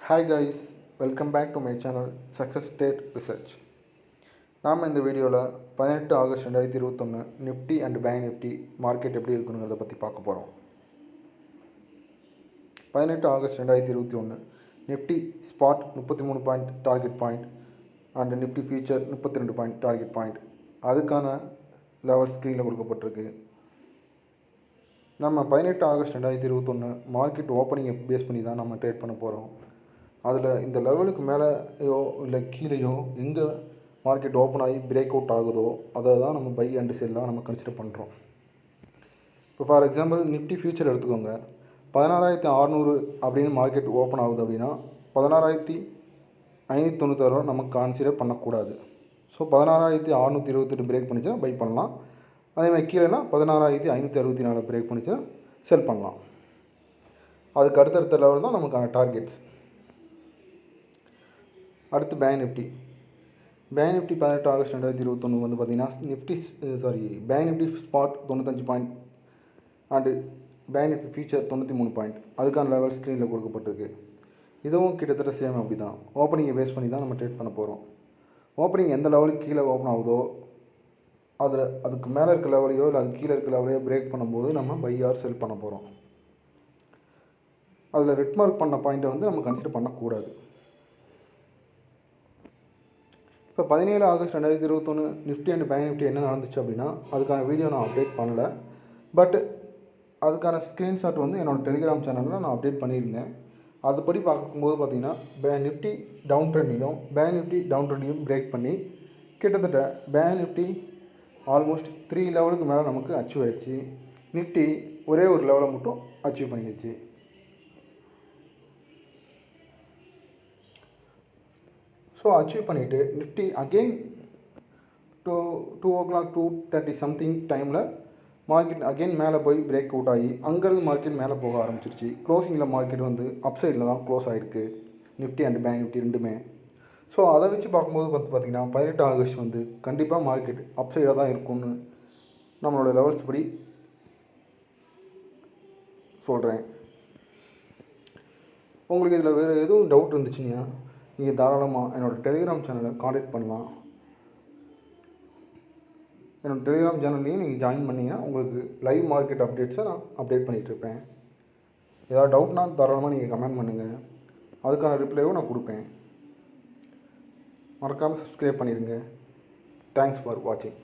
Hi guys, welcome back to my channel Success State Research. நாம் இந்த வீடியோவில் 18 August 2021 Nifty and bank Nifty market எப்படி இருக்குங்கிறத பற்றி பார்க்க போகிறோம். 18 August 2021 Nifty spot 33 point target point and Nifty future 32 point target point அதுக்கான level ஸ்க்ரீனில் கொடுக்கப்பட்டிருக்கு. நம்ம 18 ஆகஸ்ட் 2021 மார்க்கெட் ஓப்பனிங்கை பேஸ் பண்ணி தான் நம்ம ட்ரேட் பண்ண போகிறோம். அதில் இந்த லெவலுக்கு மேலேயோ இல்லை கீழேயோ எங்கே மார்க்கெட் ஓப்பன் ஆகி பிரேக் அவுட் ஆகுதோ அதை தான் நம்ம பை அண்ட் செல்லாக நம்ம கன்சிடர் பண்ணுறோம். இப்போ ஃபார் எக்ஸாம்பிள் நிஃப்டி ஃபியூச்சர் எடுத்துக்கோங்க. 16,600 அப்படின்னு மார்க்கெட் ஓப்பன் ஆகுது அப்படின்னா 16,596 நம்ம கன்சிடர் பண்ணக்கூடாது. ஸோ 16,628 பிரேக் பண்ணிச்சுன்னா பை பண்ணலாம். அதேமாதிரி கீழேனா 16,564 பிரேக் பண்ணிச்சுன்னா செல் பண்ணலாம். அதுக்கு அடுத்தடுத்த லெவல் தான் நமக்கான டார்கெட்ஸ். அடுத்து பேங்க் நிஃப்டி 18 ஆகஸ்ட் 2021 வந்து பார்த்திங்கன்னா bank Nifty spot 95 point and bank Nifty future 93 point அதுக்கான லெவல் ஸ்க்ரீனில் கொடுக்கப்பட்டிருக்கு. இதுவும் கிட்டத்தட்ட சேம் அப்படி தான். ஓப்பனிங்கை பேஸ் பண்ணி தான் நம்ம ட்ரேட் பண்ண போகிறோம். ஓப்பனிங் எந்த லெவலுக்கு கீழே ஓப்பன் ஆகுதோ அதுக்கு மேலே இருக்க லெவலையோ இல்லை அதுக்கு கீழே இருக்க லெவலையோ பிரேக் பண்ணும்போது நம்ம பை ஆர் செல் பண்ண போகிறோம். அதில் ரெட் மார்க் பண்ண பாயிண்ட்டை வந்து நம்ம கன்சிடர் பண்ணக்கூடாது. இப்போ 17 August 2021 Nifty and bank Nifty என்ன நடந்துச்சு அப்படின்னா அதுக்கான வீடியோ நான் அப்டேட் பண்ணல. பட் அதுக்கான ஸ்க்ரீன்ஷாட் வந்து என்னோடய டெலிகிராம் சேனலில் நான் அப்டேட் பண்ணியிருந்தேன். அதுபடி பார்க்கும்போது பார்த்திங்கன்னா நிஃப்டி டவுன் ட்ரெண்டையும் பேங்க் நிஃப்டி டவுன் ட்ரெண்டையும் பிரேக் பண்ணி கிட்டத்தட்ட பேங்க் நிஃப்டி ஆல்மோஸ்ட் 3 லெவலுக்கு மேலே நமக்கு அச்சீவ் ஆயிடுச்சு. நிஃப்டி ஒரே ஒரு லெவலை மட்டும் அச்சீவ் பண்ணிடுச்சு. ஸோ அச்சீவ் பண்ணிவிட்டு நிஃப்டி அகெயின் 2 o'clock 2:30 சம்திங் டைமில் மார்க்கெட் அகெயின் மேலே போய் பிரேக் அவுட் ஆகி அங்கேருந்து மார்க்கெட் மேலே போக ஆரம்பிச்சிருச்சு. க்ளோசிங்கில் மார்க்கெட் வந்து அப் சைடில் தான் க்ளோஸ் ஆகிருக்கு நிஃப்டி அண்ட் பேங்க் நிஃப்டி ரெண்டுமே. ஸோ அதை வச்சு பார்க்கும்போது பார்த்திங்கன்னா 18 ஆகஸ்ட் வந்து கண்டிப்பாக மார்க்கெட் அப் சைடாக தான் இருக்கும்னு நம்மளோட லெவல்ஸ் படி சொல்கிறேன். உங்களுக்கு இதில் வேறு எதுவும் டவுட் இருந்துச்சுன்னா நீங்கள் தாராளமாக என்னோடய டெலிகிராம் சேனலை காண்டாக்ட் பண்ணலாம். என்னோடய டெலிகிராம் சேனல்லையும் நீங்கள் ஜாயின் பண்ணிங்கன்னா உங்களுக்கு லைவ் மார்க்கெட் அப்டேட்ஸை நான் அப்டேட் பண்ணிகிட்ருப்பேன். ஏதாவது டவுட்னால் தாராளமாக நீங்கள் கமெண்ட் பண்ணுங்கள். அதுக்கான ரிப்ளைவும் நான் கொடுப்பேன். மறக்காமல் சப்ஸ்கிரைப் பண்ணிடுங்க. தேங்க்ஸ் ஃபார் வாட்சிங்.